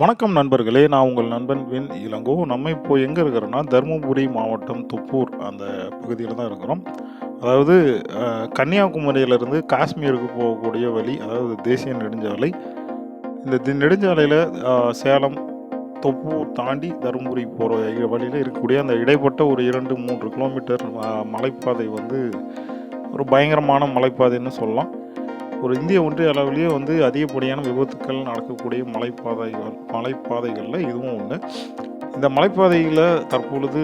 வணக்கம் நண்பர்களே, நான் உங்கள் நண்பன் வின் இளங்கோ. நம்ம இப்போ எங்கே இருக்கிறோன்னா, தருமபுரி மாவட்டம் தொப்பூர் அந்த பகுதியில் தான் இருக்கிறோம். அதாவது கன்னியாகுமரியிலேருந்து காஷ்மீருக்கு போகக்கூடிய வழி, அதாவது தேசிய நெடுஞ்சாலை. இந்த நெடுஞ்சாலையில் சேலம், தொப்பூர் தாண்டி தருமபுரி போகிற வழியில் இருக்கக்கூடிய அந்த இடைப்பட்ட ஒரு 2-3 கிலோமீட்டர் மலைப்பாதை வந்து ஒரு பயங்கரமான மலைப்பாதைன்னு சொல்லலாம். ஒரு இந்திய ஒன்றிய அளவிலேயே வந்து அதிகப்படியான விபத்துக்கள் நடக்கக்கூடிய மலைப்பாதைகளில் இதுவும் ஒன்று. இந்த மலைப்பாதையில் தற்பொழுது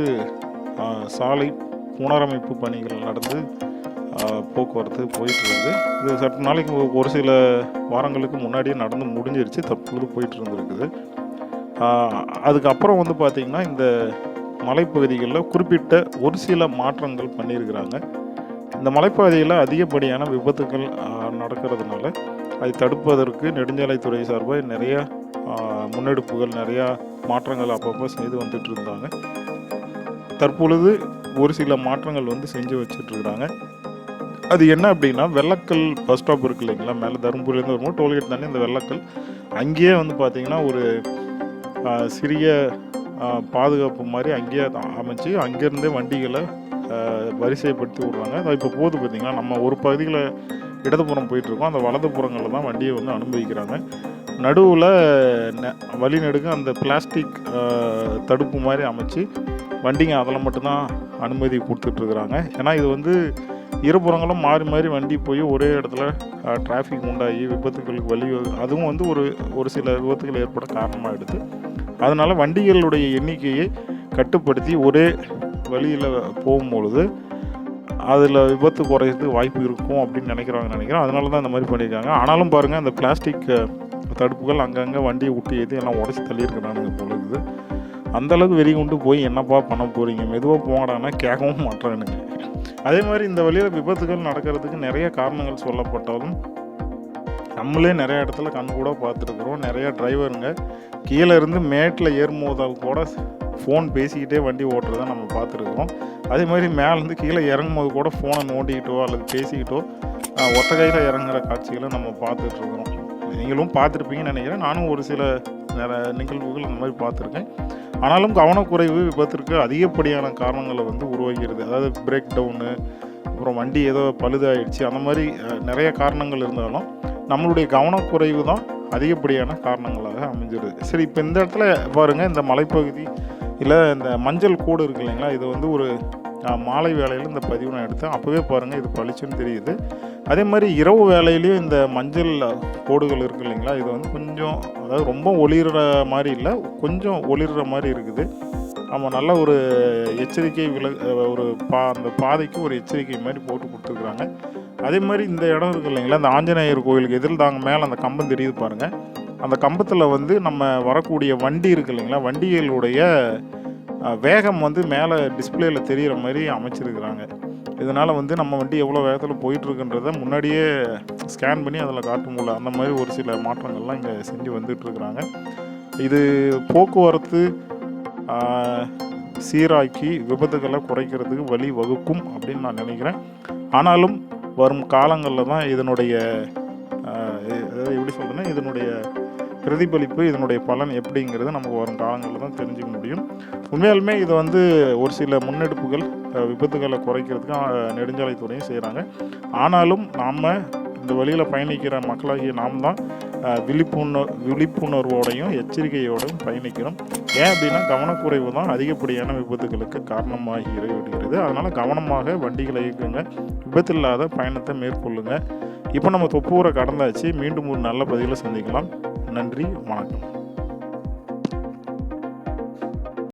சாலை புனரமைப்பு பணிகள் நடந்து போக்குவரத்து போயிட்டு இருக்குது. இது சற்று நாளைக்கு ஒரு சில வாரங்களுக்கு முன்னாடியே நடந்து முடிஞ்சிருச்சு, தற்பொழுது போயிட்டு இருந்துருக்குது. அதுக்கப்புறம் வந்து பார்த்திங்கன்னா, இந்த மலைப்பகுதிகளில் குறிப்பிட்ட ஒரு சில மாற்றங்கள் பண்ணியிருக்கிறாங்க. இந்த மலைப்பாதையில் அதிகப்படியான விபத்துக்கள் நடக்கிறதுனால அதை தடுப்பதற்கு நெடுஞ்சாலைத்துறை சார்பாக நிறையா முன்னெடுப்புகள், நிறையா மாற்றங்கள் அப்பப்போ செய்து வந்துட்டு இருந்தாங்க. தற்பொழுது ஒரு சில மாற்றங்கள் வந்து செஞ்சு வச்சுட்ருக்குறாங்க. அது என்ன அப்படின்னா, வெள்ளக்கல் பஸ் ஸ்டாப் இருக்குது இல்லைங்களா, மேலே தருமபுரியிலேருந்து வரும்போது டோல்கேட் தானே இந்த வெள்ளக்கல், அங்கேயே வந்து பார்த்திங்கன்னா ஒரு சிறிய பாதுகாப்பு மாதிரி அங்கேயே அமைச்சு அங்கேருந்தே வண்டிகளை வரிசைப்படுத்தி விட்றாங்க. அதை இப்போ போகுது பார்த்திங்கன்னா, நம்ம ஒரு பகுதியில் இடதுபுறம் போயிட்டுருக்கோம், அந்த வலதுபுறங்களில் தான் வண்டியை வந்து அனுமதிக்கிறாங்க. நடுவில் வழிநெடுக்க அந்த பிளாஸ்டிக் தடுப்பு மாதிரி அமைச்சு வண்டிங்க அதில் மட்டும்தான் அனுமதி கொடுத்துட்ருக்குறாங்க. ஏன்னா இது வந்து இருபுறங்களும் மாறி மாறி வண்டி போய் ஒரே இடத்துல டிராஃபிக் உண்டாகி விபத்துக்களுக்கு அதுவும் வந்து ஒரு சில விபத்துகள் ஏற்பட காரணமாகிடுது. அதனால் வண்டிகளுடைய எண்ணிக்கையை கட்டுப்படுத்தி ஒரே வழியில் போகும்பொழுது அதில் விபத்து குறையிறதுக்கு வாய்ப்பு இருக்கும் அப்படின்னு நினைக்கிறேன். அதனால தான் இந்த மாதிரி பண்ணியிருக்காங்க. ஆனாலும் பாருங்கள், அந்த பிளாஸ்டிக் தடுப்புகள் அங்கங்கே வண்டியை விட்டு ஏற்றி எல்லாம் உடச்சி தள்ளியிருக்கிறானுங்க போல இருக்குது. அந்தளவுக்கு வெறி கொண்டு போய் என்னப்பா பண்ண போகிறீங்க, மெதுவாக போங்கடான்னா கேட்கவும் மாட்டானுங்க. அதே மாதிரி இந்த வழியில் விபத்துகள் நடக்கிறதுக்கு நிறைய காரணங்கள் சொல்லப்பட்டாலும் நம்மளே நிறைய இடத்துல கண் கூட பார்த்துருக்குறோம். நிறைய டிரைவருங்க கீழே இருந்து மேட்டில் ஏறும்போதால் கூட ஃபோன் பேசிக்கிட்டே வண்டி ஓட்டுறதை நம்ம பார்த்துருக்குறோம். அதே மாதிரி மேலேருந்து கீழே இறங்கும்போது கூட ஃபோனை நோண்டிக்கிட்டோ அல்லது பேசிக்கிட்டோ ஒத்த கையில் இறங்குற காட்சிகளை நம்ம பார்த்துட்ருக்குறோம். நீங்களும் பார்த்துருப்பீங்கன்னு நினைக்கிறேன். நானும் ஒரு சில நிகழ்வுகள் அந்த மாதிரி பார்த்துருக்கேன். ஆனாலும் கவனக்குறைவு விபத்திற்கு அதிகப்படியான காரணங்களை வந்து உருவாகிறது. அதாவது பிரேக் டவுனு, அப்புறம் வண்டி ஏதோ பழுதாயிடுச்சு, அந்த மாதிரி நிறைய காரணங்கள் இருந்தாலும் நம்மளுடைய கவனக்குறைவு தான் அதிகப்படியான காரணங்களாக அமைஞ்சிருது. சரி, இப்போ இந்த இடத்துல பாருங்கள், இந்த மலைப்பகுதி இல்லை இந்த மஞ்சள் கோடு இருக்குது இல்லைங்களா, இது வந்து ஒரு மாலை வேலையில் இந்த பதிவு நான் எடுத்தேன். அப்போவே பாருங்கள், இது பளிச்சுன்னு தெரியுது. அதே மாதிரி இரவு வேலையிலையும் இந்த மஞ்சள் கோடுகள் இருக்குது இல்லைங்களா, இது வந்து கொஞ்சம், அதாவது ரொம்ப ஒளிர்ற மாதிரி இல்லை, கொஞ்சம் ஒளிர்ற மாதிரி இருக்குது. ஆமாம், நல்ல ஒரு எச்சரிக்கை ஒரு அந்த பாதைக்கு ஒரு எச்சரிக்கை மாதிரி போட்டு கொடுத்துருக்குறாங்க. அதே மாதிரி இந்த இடம் இருக்குது இல்லைங்களா, இந்த ஆஞ்சநேயர் கோயிலுக்கு எதிரில் தாங்க மேலே அந்த கம்பம் தெரியுது பாருங்கள். அந்த கம்பத்தில் வந்து நம்ம வரக்கூடிய வண்டி இருக்குது இல்லைங்களா, வண்டிகளுடைய வேகம் வந்து மேலே டிஸ்பிளேயில் தெரிகிற மாதிரி அமைச்சிருக்கிறாங்க. இதனால் வந்து நம்ம வண்டி எவ்வளோ வேகத்தில் போயிட்டுருக்குன்றதை முன்னாடியே ஸ்கேன் பண்ணி அதில் காட்ட முடியல. அந்த மாதிரி ஒரு சில மாற்றங்கள்லாம் இங்கே செஞ்சு வந்துட்டுருக்குறாங்க. இது போக்குவரத்து சீராக்கி விபத்துக்களை குறைக்கிறதுக்கு வழி வகுக்கும் அப்படின்னு நான் நினைக்கிறேன். ஆனாலும் வரும் காலங்களில் தான் இதனுடைய எப்படி சொல்கிறேன்னா, இதனுடைய பிரதிபலிப்பு, இதனுடைய பலன் எப்படிங்கிறது நமக்கு வரும் காலங்களில் தான் தெரிஞ்சுக்க முடியும். உண்மையாலுமே இது வந்து ஒரு சில முன்னெடுப்புகள் விபத்துக்களை குறைக்கிறதுக்கு நெடுஞ்சாலைத்துறையும் செய்கிறாங்க. ஆனாலும் நாம் இந்த வழியில் பயணிக்கிற மக்களாகிய நாம் தான் விழிப்புணர்வோடையும் எச்சரிக்கையோடையும் பயணிக்கிறோம். ஏன் அப்படின்னா, கவனக்குறைவு தான் அதிகப்படியான விபத்துகளுக்கு காரணமாகி விடுகிறது. அதனால் கவனமாக வண்டிகளை இயக்குங்க, விபத்தில்லாத பயணத்தை மேற்கொள்ளுங்க. இப்போ நம்ம தொப்பூரை கடந்தாச்சு. மீண்டும் ஒரு நல்ல பதிவில் சந்திக்கலாம். நன்றி, வணக்கம்.